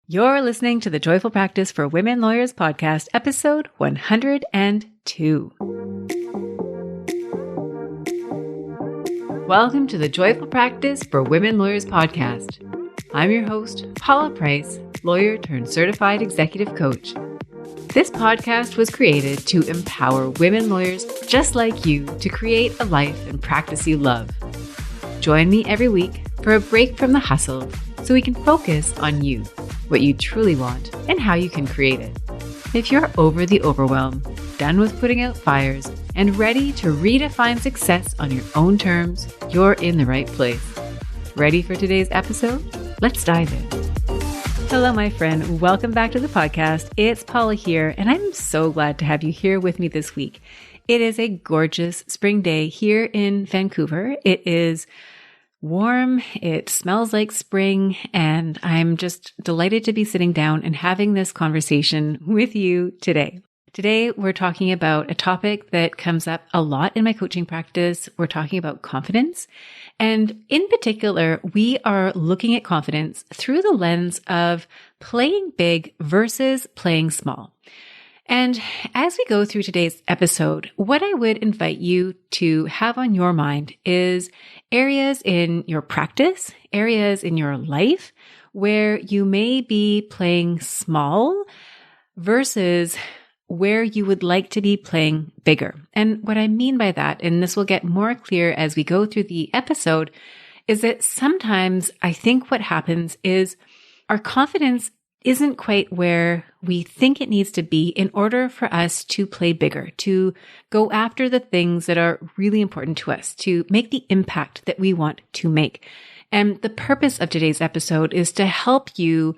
You're listening to the Joyful Practice for Women Lawyers podcast, episode 102. Welcome to the Joyful Practice for Women Lawyers podcast. I'm your host, Paula Price, lawyer turned certified executive coach. This podcast was created to empower women lawyers just like you to create a life and practice you love. Join me every week for a break from the hustle so we can focus on you, what you truly want, and how you can create it. If you're over the overwhelm, done with putting out fires, and ready to redefine success on your own terms, you're in the right place. Ready for today's episode? Let's dive in. Hello, my friend. Welcome back to the podcast. It's Paula here, and I'm so glad to have you here with me this week. It is a gorgeous spring day here in Vancouver. It is warm, it smells like spring, and I'm just delighted to be sitting down and having this conversation with you today. Today, we're talking about a topic that comes up a lot in my coaching practice. We're talking about confidence. And in particular, we are looking at confidence through the lens of playing big versus playing small. And as we go through today's episode, what I would invite you to have on your mind is areas in your practice, areas in your life where you may be playing small versus where you would like to be playing bigger. And what I mean by that, and this will get more clear as we go through the episode, is that sometimes I think what happens is our confidence isn't quite where we think it needs to be in order for us to play bigger, to go after the things that are really important to us, to make the impact that we want to make. And the purpose of today's episode is to help you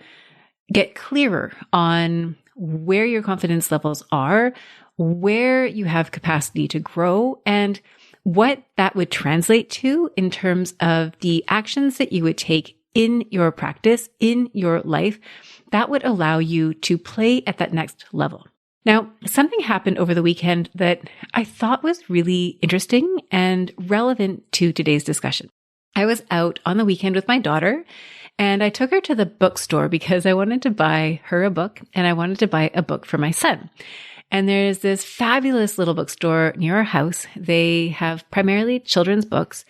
get clearer on where your confidence levels are, where you have capacity to grow, and what that would translate to in terms of the actions that you would take in your practice, in your life, that would allow you to play at that next level. Now, something happened over the weekend that I thought was really interesting and relevant to today's discussion. I was out on the weekend with my daughter, and I took her to the bookstore because I wanted to buy her a book and I wanted to buy a book for my son. And there's this fabulous little bookstore near our house. They have primarily children's books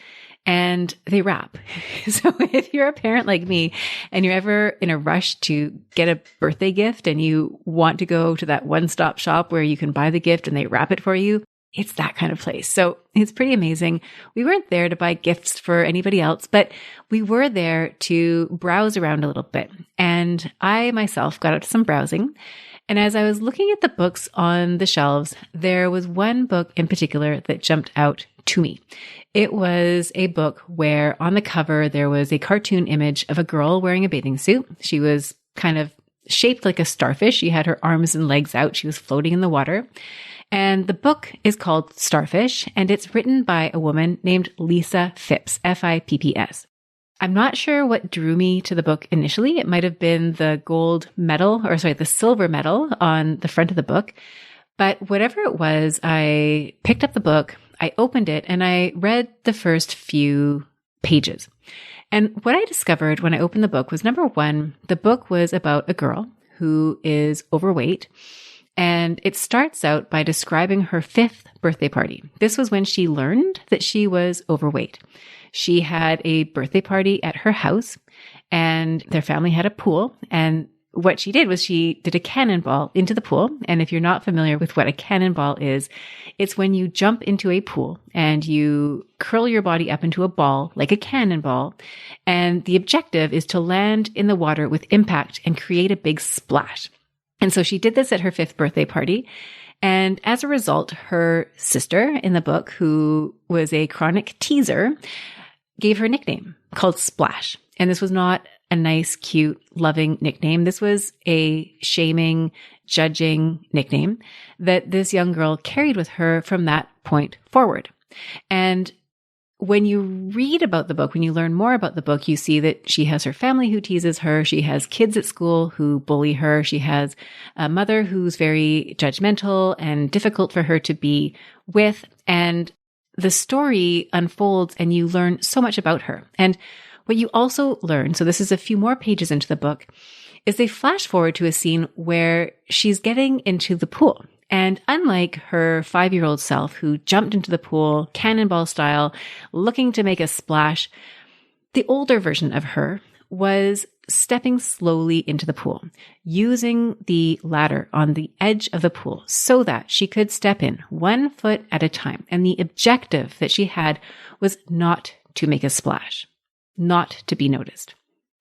and they wrap. So if you're a parent like me and you're ever in a rush to get a birthday gift and you want to go to that one-stop shop where you can buy the gift and they wrap it for you, it's that kind of place. So it's pretty amazing. We weren't there to buy gifts for anybody else, but we were there to browse around a little bit. And I myself got up to some browsing. And as I was looking at the books on the shelves, there was one book in particular that jumped out to me. It was a book where on the cover, there was a cartoon image of a girl wearing a bathing suit. She was kind of shaped like a starfish. She had her arms and legs out. She was floating in the water. And the book is called Starfish, and it's written by a woman named Lisa Phipps, F-I-P-P-S. I'm not sure what drew me to the book initially. It might have been the the silver medal on the front of the book. But whatever it was, I picked up the book, I opened it, and I read the first few pages. And what I discovered when I opened the book was, number one, the book was about a girl who is overweight. And it starts out by describing her 5th birthday party. This was when she learned that she was overweight. She had a birthday party at her house and their family had a pool. And what she did was she did a cannonball into the pool. And if you're not familiar with what a cannonball is, it's when you jump into a pool and you curl your body up into a ball like a cannonball. And the objective is to land in the water with impact and create a big splash. And so she did this at her 5th birthday party. And as a result, her sister in the book, who was a chronic teaser, gave her a nickname called Splash. And this was not a nice, cute, loving nickname. This was a shaming, judging nickname that this young girl carried with her from that point forward. And when you read about the book, when you learn more about the book, you see that she has her family who teases her. She has kids at school who bully her. She has a mother who's very judgmental and difficult for her to be with. And the story unfolds and you learn so much about her. And what you also learn, so this is a few more pages into the book, is they flash forward to a scene where she's getting into the pool. And unlike her 5-year-old self who jumped into the pool, cannonball style, looking to make a splash, the older version of her was stepping slowly into the pool, using the ladder on the edge of the pool so that she could step in 1 foot at a time. And the objective that she had was not to make a splash, not to be noticed.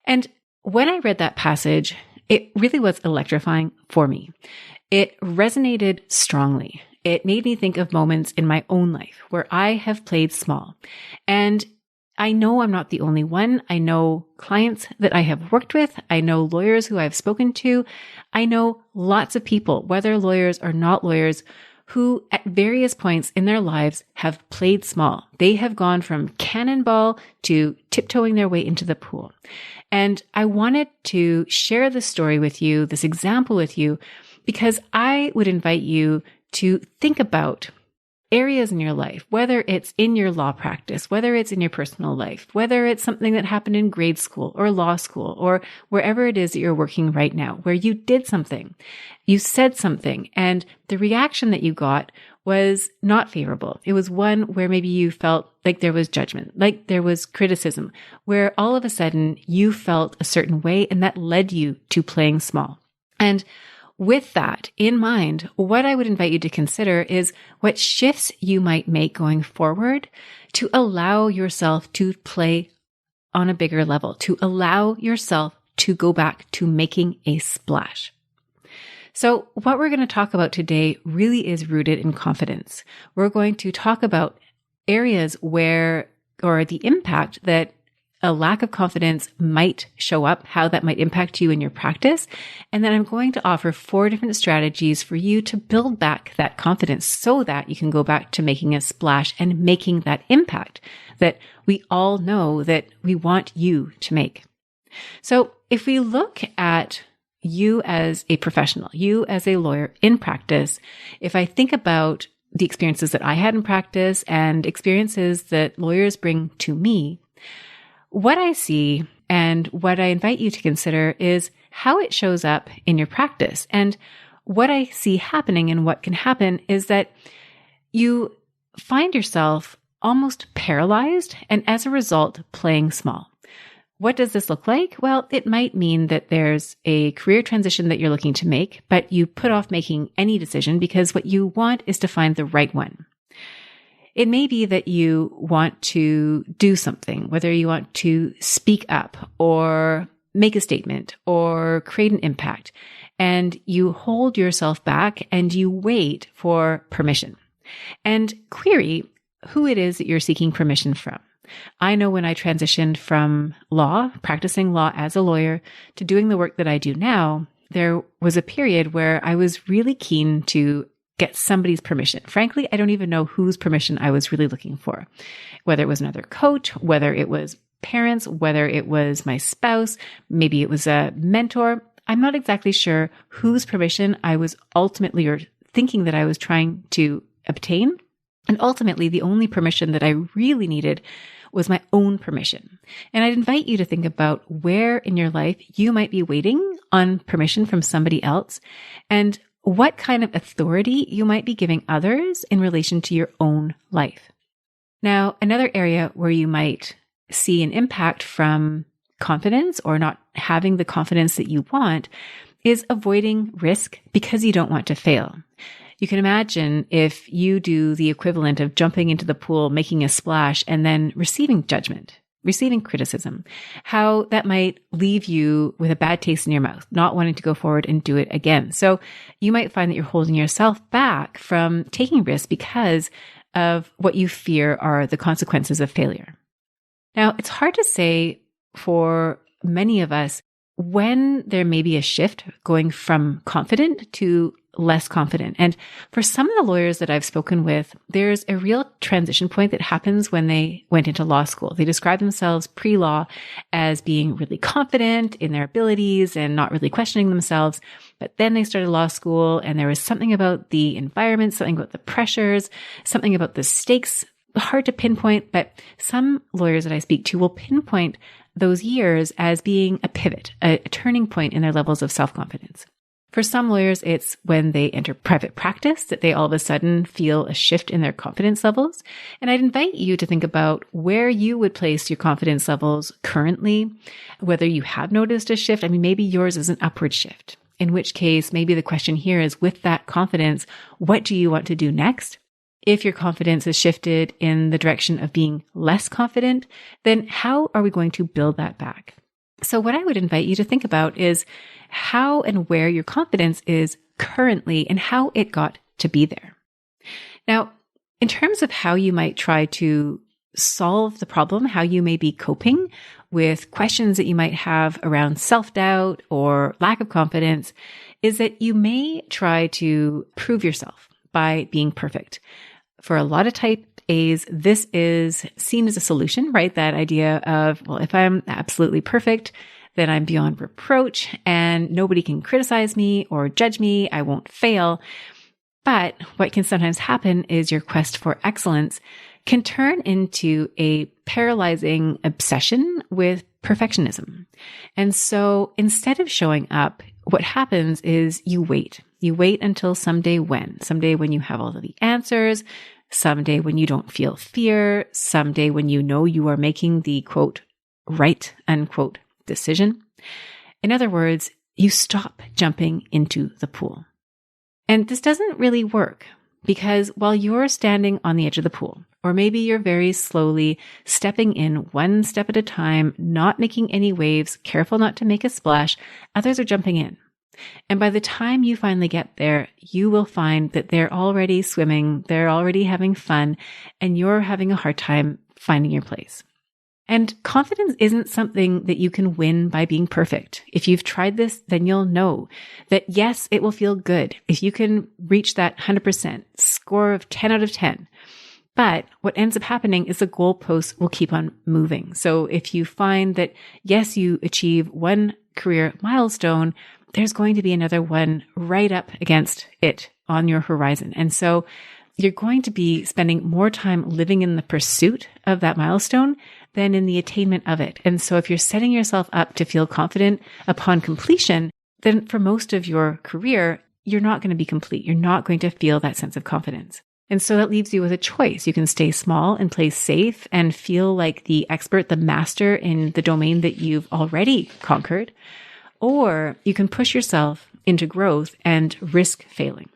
And when I read that passage, it really was electrifying for me. It resonated strongly. It made me think of moments in my own life where I have played small. And I know I'm not the only one. I know clients that I have worked with. I know lawyers who I've spoken to. I know lots of people, whether lawyers or not lawyers, who at various points in their lives have played small. They have gone from cannonball to tiptoeing their way into the pool. And I wanted to share this story with you, this example with you, because I would invite you to think about areas in your life, whether it's in your law practice, whether it's in your personal life, whether it's something that happened in grade school or law school or wherever it is that you're working right now, where you did something, you said something, and the reaction that you got was not favorable. It was one where maybe you felt like there was judgment, like there was criticism, where all of a sudden you felt a certain way and that led you to playing small. And with that in mind, what I would invite you to consider is what shifts you might make going forward to allow yourself to play on a bigger level, to allow yourself to go back to making a splash. So what we're going to talk about today really is rooted in confidence. We're going to talk about areas where, or the impact that a lack of confidence might show up, how that might impact you in your practice. And then I'm going to offer 4 different strategies for you to build back that confidence so that you can go back to making a splash and making that impact that we all know that we want you to make. So if we look at you as a professional, you as a lawyer in practice, if I think about the experiences that I had in practice and experiences that lawyers bring to me, what I see and what I invite you to consider is how it shows up in your practice. And what I see happening and what can happen is that you find yourself almost paralyzed and as a result, playing small. What does this look like? Well, it might mean that there's a career transition that you're looking to make, but you put off making any decision because what you want is to find the right one. It may be that you want to do something, whether you want to speak up or make a statement or create an impact, and you hold yourself back and you wait for permission and query who it is that you're seeking permission from. I know when I transitioned from law, practicing law as a lawyer, to doing the work that I do now, there was a period where I was really keen to get somebody's permission. Frankly, I don't even know whose permission I was really looking for, whether it was another coach, whether it was parents, whether it was my spouse, maybe it was a mentor. I'm not exactly sure whose permission I was ultimately or thinking that I was trying to obtain. And ultimately, the only permission that I really needed was my own permission. And I'd invite you to think about where in your life you might be waiting on permission from somebody else and what kind of authority you might be giving others in relation to your own life. Now, another area where you might see an impact from confidence or not having the confidence that you want is avoiding risk because you don't want to fail. You can imagine if you do the equivalent of jumping into the pool, making a splash, and then receiving judgment, receiving criticism, how that might leave you with a bad taste in your mouth, not wanting to go forward and do it again. So you might find that you're holding yourself back from taking risks because of what you fear are the consequences of failure. Now, it's hard to say for many of us when there may be a shift going from confident to less confident. And for some of the lawyers that I've spoken with, there's a real transition point that happens when they went into law school. They describe themselves pre-law as being really confident in their abilities and not really questioning themselves. But then they started law school and there was something about the environment, something about the pressures, something about the stakes, hard to pinpoint, but some lawyers that I speak to will pinpoint those years as being a pivot, a turning point in their levels of self-confidence. For some lawyers, it's when they enter private practice that they all of a sudden feel a shift in their confidence levels. And I'd invite you to think about where you would place your confidence levels currently, whether you have noticed a shift. I mean, maybe yours is an upward shift, in which case maybe the question here is, with that confidence, what do you want to do next? If your confidence has shifted in the direction of being less confident, then how are we going to build that back? So what I would invite you to think about is how and where your confidence is currently and how it got to be there. Now, in terms of how you might try to solve the problem, how you may be coping with questions that you might have around self-doubt or lack of confidence, is that you may try to prove yourself by being perfect. For a lot of type A's, this is seen as a solution, right? That idea of, well, if I'm absolutely perfect, then I'm beyond reproach and nobody can criticize me or judge me. I won't fail. But what can sometimes happen is your quest for excellence can turn into a paralyzing obsession with perfectionism. And so instead of showing up, what happens is you wait. You wait until someday when you have all of the answers, someday when you don't feel fear, someday when you know you are making the quote, right, unquote, decision. In other words, you stop jumping into the pool. And this doesn't really work because while you're standing on the edge of the pool, or maybe you're very slowly stepping in one step at a time, not making any waves, careful not to make a splash, others are jumping in. And by the time you finally get there, you will find that they're already swimming, they're already having fun, and you're having a hard time finding your place. And confidence isn't something that you can win by being perfect. If you've tried this, then you'll know that yes, it will feel good if you can reach that 100% score of 10 out of 10. But what ends up happening is the goalposts will keep on moving. So if you find that, yes, you achieve one career milestone, there's going to be another one right up against it on your horizon. And so you're going to be spending more time living in the pursuit of that milestone than in the attainment of it. And so if you're setting yourself up to feel confident upon completion, then for most of your career, you're not going to be complete. You're not going to feel that sense of confidence. And so that leaves you with a choice. You can stay small and play safe and feel like the expert, the master in the domain that you've already conquered. Or you can push yourself into growth and risk failing.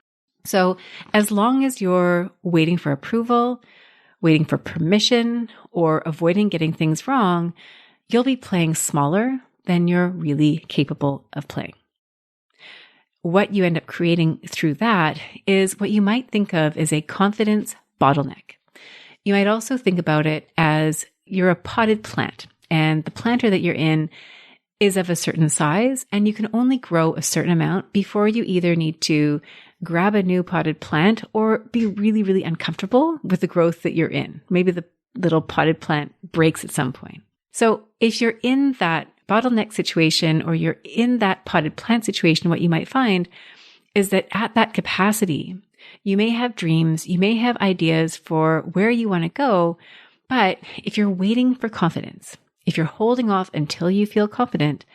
So as long as you're waiting for approval, waiting for permission, or avoiding getting things wrong, you'll be playing smaller than you're really capable of playing. What you end up creating through that is what you might think of as a confidence bottleneck. You might also think about it as you're a potted plant, and the planter that you're in is of a certain size, and you can only grow a certain amount before you either need to grab a new potted plant or be really, really uncomfortable with the growth that you're in. Maybe the little potted plant breaks at some point. So if you're in that bottleneck situation or you're in that potted plant situation, what you might find is that at that capacity, you may have dreams, you may have ideas for where you want to go, but if you're waiting for confidence, if you're holding off until you feel confident,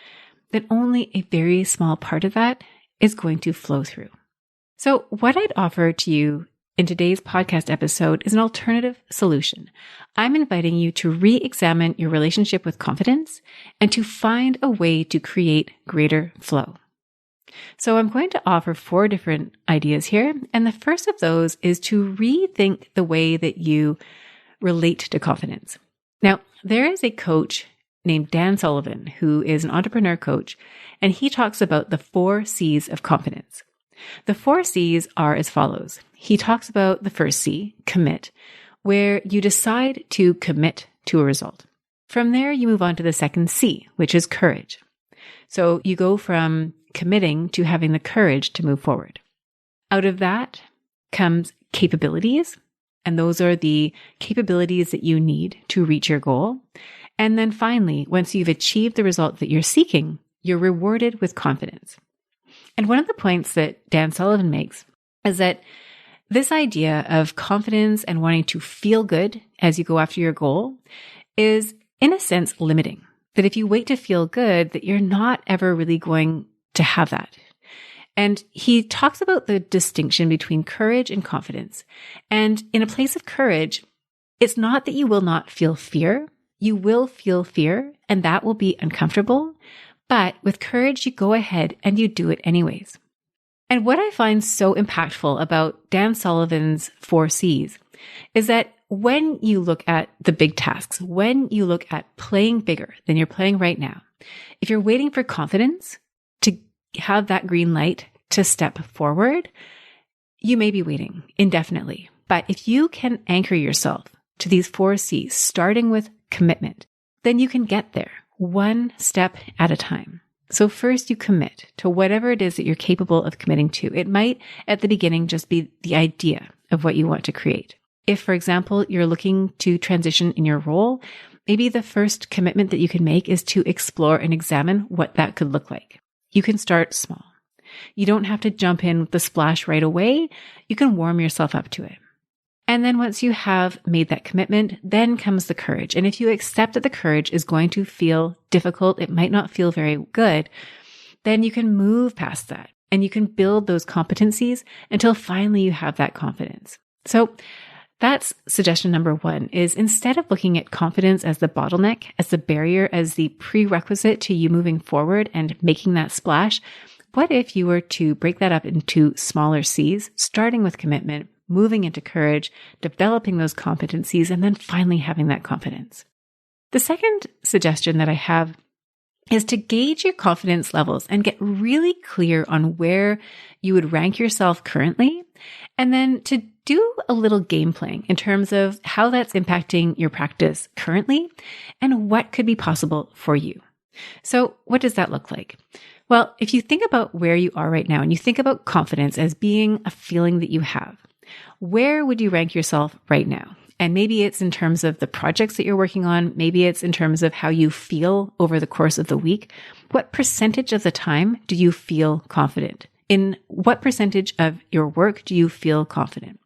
then only a very small part of that is going to flow through. So what I'd offer to you in today's podcast episode is an alternative solution. I'm inviting you to re-examine your relationship with confidence and to find a way to create greater flow. So I'm going to offer 4 different ideas here. And the first of those is to rethink the way that you relate to confidence. Now, there is a coach named Dan Sullivan who is an entrepreneur coach, and he talks about the 4 C's of confidence. The 4 C's are as follows. He talks about the first C, commit, where you decide to commit to a result. From there, you move on to the second C, which is courage. So you go from committing to having the courage to move forward. Out of that comes capabilities, and those are the capabilities that you need to reach your goal. And then finally, once you've achieved the result that you're seeking, you're rewarded with confidence. And one of the points that Dan Sullivan makes is that this idea of confidence and wanting to feel good as you go after your goal is, in a sense, limiting. that if you wait to feel good, that you're not ever really going to have that. And he talks about the distinction between courage and confidence. And in a place of courage, it's not that you will not feel fear. You will feel fear, and that will be uncomfortable. But with courage, you go ahead and you do it anyways. And what I find so impactful about Dan Sullivan's 4 C's is that when you look at the big tasks, when you look at playing bigger than you're playing right now, if you're waiting for confidence to have that green light to step forward, you may be waiting indefinitely. But if you can anchor yourself to these 4 C's, starting with commitment, then you can get there one step at a time. So first you commit to whatever it is that you're capable of committing to. It might at the beginning just be the idea of what you want to create. If, for example, you're looking to transition in your role, maybe the first commitment that you can make is to explore and examine what that could look like. You can start small. You don't have to jump in with the splash right away. You can warm yourself up to it. And then once you have made that commitment, then comes the courage. And if you accept that the courage is going to feel difficult, it might not feel very good, then you can move past that and you can build those competencies until finally you have that confidence. So that's suggestion number 1 is instead of looking at confidence as the bottleneck, as the barrier, as the prerequisite to you moving forward and making that splash, what if you were to break that up into smaller C's, starting with commitment, moving into courage, developing those competencies, and then finally having that confidence. The second suggestion that I have is to gauge your confidence levels and get really clear on where you would rank yourself currently, and then to do a little game playing in terms of how that's impacting your practice currently and what could be possible for you. So what does that look like? Well, if you think about where you are right now and you think about confidence as being a feeling that you have, where would you rank yourself right now? And maybe it's in terms of the projects that you're working on. Maybe it's in terms of how you feel over the course of the week. What percentage of the time do you feel confident? In what percentage of your work do you feel confident?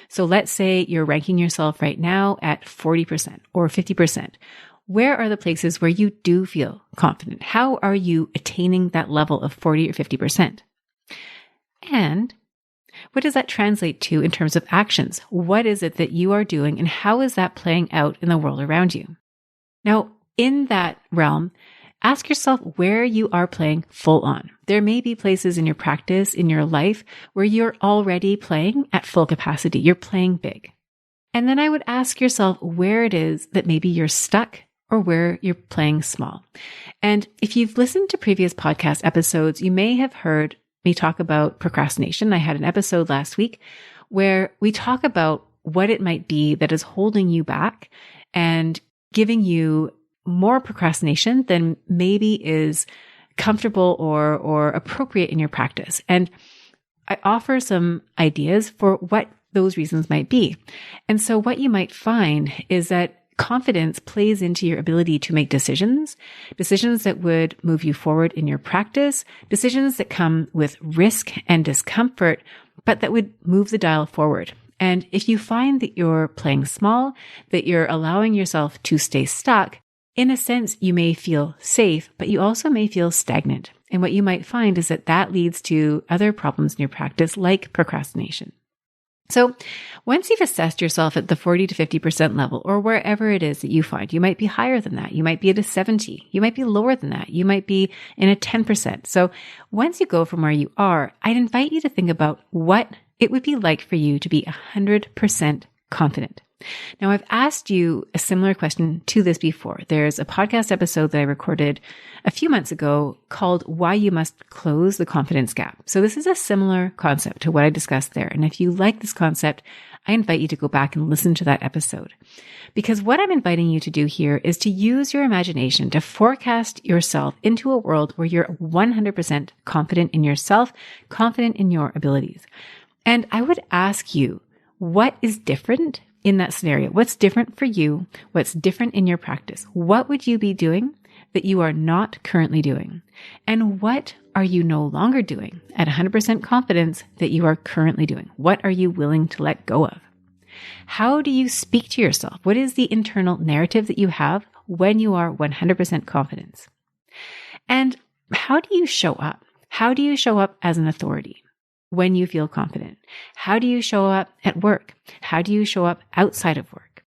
So let's say you're ranking yourself right now at 40% or 50%. Where are the places where you do feel confident? How are you attaining that level of 40 or 50%? And what does that translate to in terms of actions? What is it that you are doing and how is that playing out in the world around you? Now, in that realm, ask yourself where you are playing full on. There may be places in your practice, in your life, where you're already playing at full capacity. You're playing big. And then I would ask yourself where it is that maybe you're stuck or where you're playing small. And if you've listened to previous podcast episodes, you may have heard me talk about procrastination. I had an episode last week where we talk about what it might be that is holding you back and giving you more procrastination than maybe is comfortable or appropriate in your practice. And I offer some ideas for what those reasons might be. And so what you might find is that confidence plays into your ability to make decisions that would move you forward in your practice, decisions that come with risk and discomfort, but that would move the dial forward. And if you find that you're playing small, that you're allowing yourself to stay stuck, in a sense, you may feel safe, but you also may feel stagnant. And what you might find is that that leads to other problems in your practice, like procrastination. So once you've assessed yourself at the 40 to 50% level, or wherever it is that you find, you might be higher than that. You might be at a 70. You might be lower than that. You might be in a 10%. So once you go from where you are, I'd invite you to think about what it would be like for you to be 100% confident. Now, I've asked you a similar question to this before. There's a podcast episode that I recorded a few months ago called Why You Must Close the Confidence Gap. So this is a similar concept to what I discussed there. And if you like this concept, I invite you to go back and listen to that episode. Because what I'm inviting you to do here is to use your imagination to forecast yourself into a world where you're 100% confident in yourself, confident in your abilities. And I would ask you, what is different in that scenario? What's different for you? What's different in your practice? What would you be doing that you are not currently doing? And what are you no longer doing at 100% confidence that you are currently doing? What are you willing to let go of? How do you speak to yourself? What is the internal narrative that you have? when you are 100% confident. And how do you show up? How do you show up as an authority when you feel confident? How do you show up at work? How do you show up outside of work?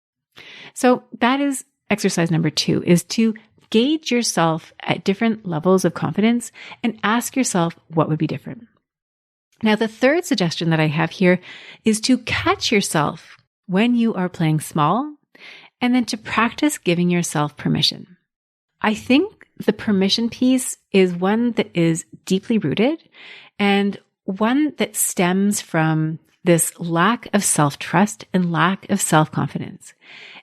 So that is exercise number 2, is to gauge yourself at different levels of confidence and ask yourself what would be different. Now, the third suggestion that I have here is to catch yourself when you are playing small and then to practice giving yourself permission. I think the permission piece is one that is deeply rooted and one that stems from this lack of self-trust and lack of self-confidence.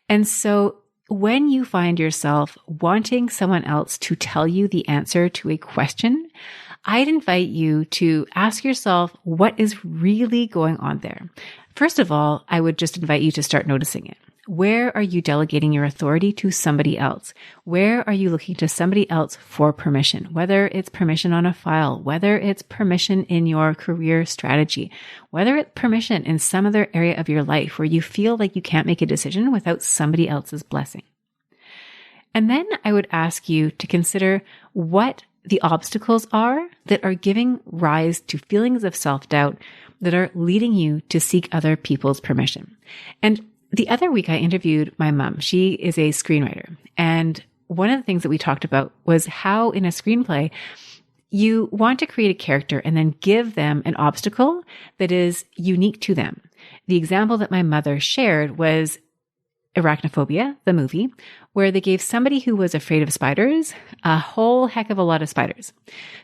And so when you find yourself wanting someone else to tell you the answer to a question, I'd invite you to ask yourself what is really going on there. First of all, I would just invite you to start noticing it. Where are you delegating your authority to somebody else? Where are you looking to somebody else for permission? Whether it's permission on a file, whether it's permission in your career strategy, whether it's permission in some other area of your life where you feel like you can't make a decision without somebody else's blessing. And then I would ask you to consider what the obstacles are that are giving rise to feelings of self-doubt that are leading you to seek other people's permission. And the other week I interviewed my mom. She is a screenwriter. And one of the things that we talked about was how in a screenplay, you want to create a character and then give them an obstacle that is unique to them. The example that my mother shared was Arachnophobia, the movie, where they gave somebody who was afraid of spiders a whole heck of a lot of spiders.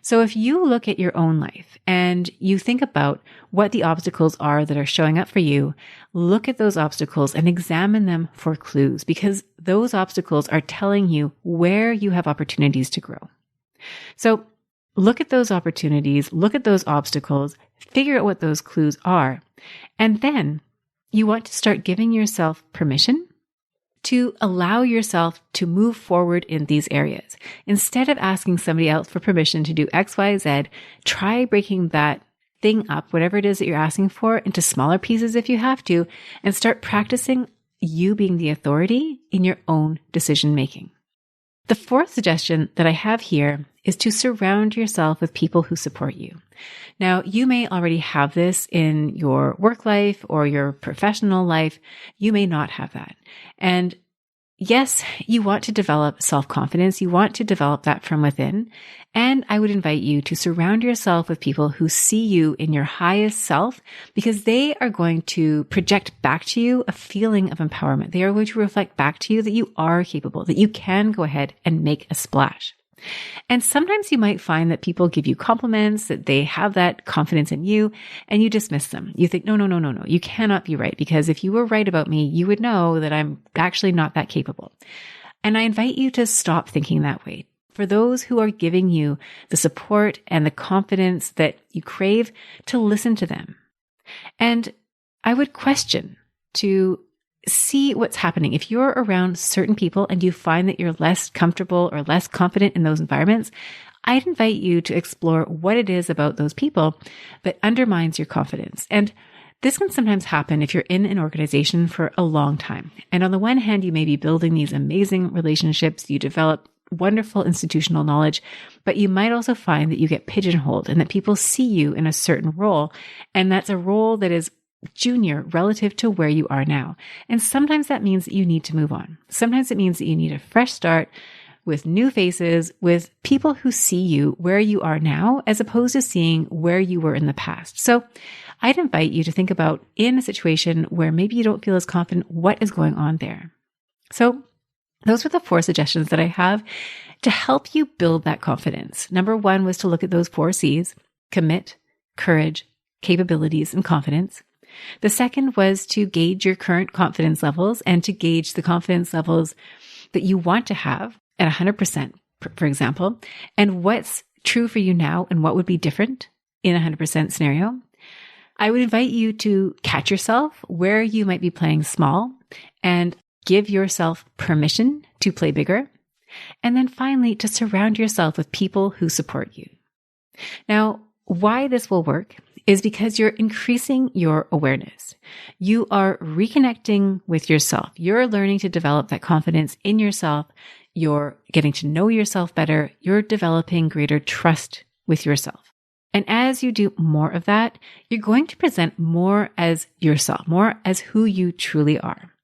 So if you look at your own life and you think about what the obstacles are that are showing up for you, look at those obstacles and examine them for clues, because those obstacles are telling you where you have opportunities to grow. So look at those opportunities, look at those obstacles, figure out what those clues are, and then you want to start giving yourself permission to allow yourself to move forward in these areas. Instead of asking somebody else for permission to do X, Y, Z, try breaking that thing up, whatever it is that you're asking for, into smaller pieces if you have to, and start practicing you being the authority in your own decision making. The fourth suggestion that I have here is to surround yourself with people who support you. Now, you may already have this in your work life or your professional life. You may not have that. And yes, you want to develop self-confidence. You want to develop that from within. And I would invite you to surround yourself with people who see you in your highest self, because they are going to project back to you a feeling of empowerment. They are going to reflect back to you that you are capable, that you can go ahead and make a splash. And sometimes you might find that people give you compliments, that they have that confidence in you, and you dismiss them. You think, no, you cannot be right, because if you were right about me, you would know that I'm actually not that capable. And I invite you to stop thinking that way. For those who are giving you the support and the confidence that you crave, to listen to them. And I would question to see what's happening. If you're around certain people and you find that you're less comfortable or less confident in those environments, I'd invite you to explore what it is about those people that undermines your confidence. And this can sometimes happen if you're in an organization for a long time. And on the one hand, you may be building these amazing relationships, you develop wonderful institutional knowledge, but you might also find that you get pigeonholed and that people see you in a certain role. And that's a role that is junior relative to where you are now. And sometimes that means that you need to move on. Sometimes it means that you need a fresh start with new faces, with people who see you where you are now, as opposed to seeing where you were in the past. So I'd invite you to think about, in a situation where maybe you don't feel as confident, what is going on there? So those were the 4 suggestions that I have to help you build that confidence. Number 1 was to look at those 4 C's: commit, courage, capabilities, and confidence. The second was to gauge your current confidence levels and to gauge the confidence levels that you want to have at 100%, for example, and what's true for you now and what would be different in a 100% scenario. I would invite you to catch yourself where you might be playing small and give yourself permission to play bigger. And then finally, to surround yourself with people who support you. Now, why this will work is because you're increasing your awareness. You are reconnecting with yourself. You're learning to develop that confidence in yourself. You're getting to know yourself better. You're developing greater trust with yourself. And as you do more of that, you're going to present more as yourself, more as who you truly are.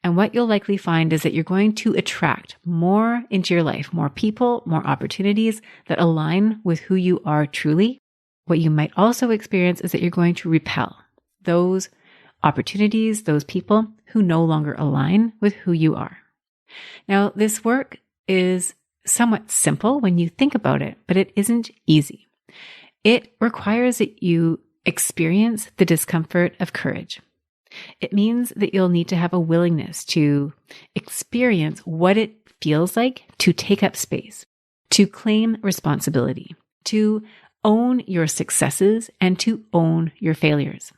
And what you'll likely find is that you're going to attract more into your life, more people, more opportunities that align with who you are truly. What you might also experience is that you're going to repel those opportunities, those people who no longer align with who you are. Now, this work is somewhat simple when you think about it, but it isn't easy. It requires that you experience the discomfort of courage. It means that you'll need to have a willingness to experience what it feels like to take up space, to claim responsibility, to own your successes, and to own your failures.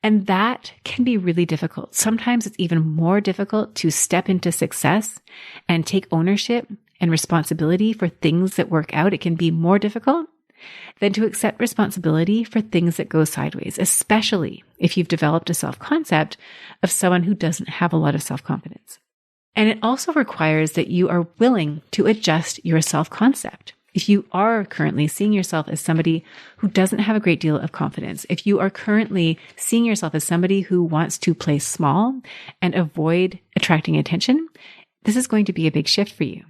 And that can be really difficult. Sometimes it's even more difficult to step into success and take ownership and responsibility for things that work out. It can be more difficult than to accept responsibility for things that go sideways, especially if you've developed a self-concept of someone who doesn't have a lot of self-confidence. And it also requires that you are willing to adjust your self-concept. If you are currently seeing yourself as somebody who doesn't have a great deal of confidence, if you are currently seeing yourself as somebody who wants to play small and avoid attracting attention, this is going to be a big shift for you.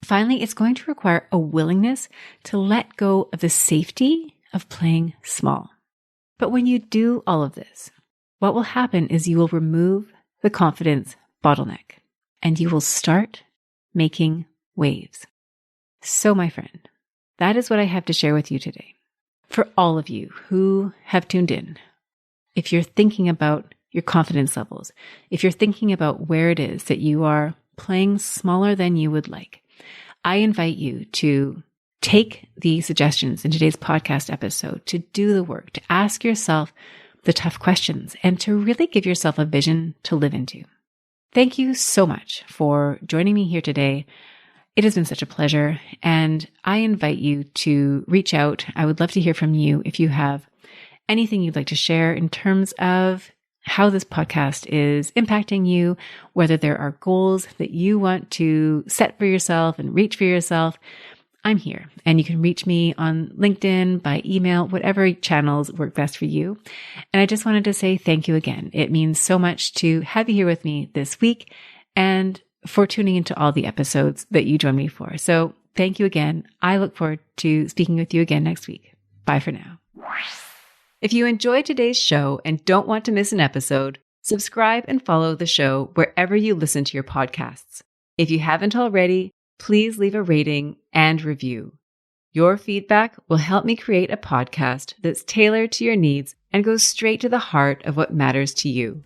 Finally, it's going to require a willingness to let go of the safety of playing small. But when you do all of this, what will happen is you will remove the confidence bottleneck and you will start making waves. So, my friend, that is what I have to share with you today. For all of you who have tuned in, if you're thinking about your confidence levels, if you're thinking about where it is that you are playing smaller than you would like, I invite you to take the suggestions in today's podcast episode, to do the work, to ask yourself the tough questions, and to really give yourself a vision to live into. Thank you so much for joining me here today. It has been such a pleasure, and I invite you to reach out. I would love to hear from you if you have anything you'd like to share in terms of how this podcast is impacting you, whether there are goals that you want to set for yourself and reach for yourself. I'm here, and you can reach me on LinkedIn, by email, whatever channels work best for you. And I just wanted to say thank you again. It means so much to have you here with me this week, and for tuning into all the episodes that you join me for. So thank you again. I look forward to speaking with you again next week. Bye for now. If you enjoyed today's show and don't want to miss an episode, subscribe and follow the show wherever you listen to your podcasts. If you haven't already, please leave a rating and review. Your feedback will help me create a podcast that's tailored to your needs and goes straight to the heart of what matters to you.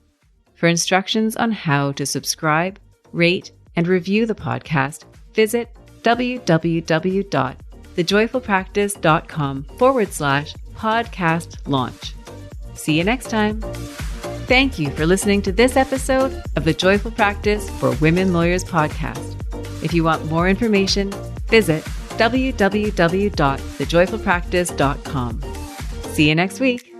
For instructions on how to subscribe, rate, and review the podcast, visit www.thejoyfulpractice.com/podcast launch. See you next time. Thank you for listening to this episode of the Joyful Practice for Women Lawyers podcast. If you want more information, visit www.thejoyfulpractice.com. See you next week.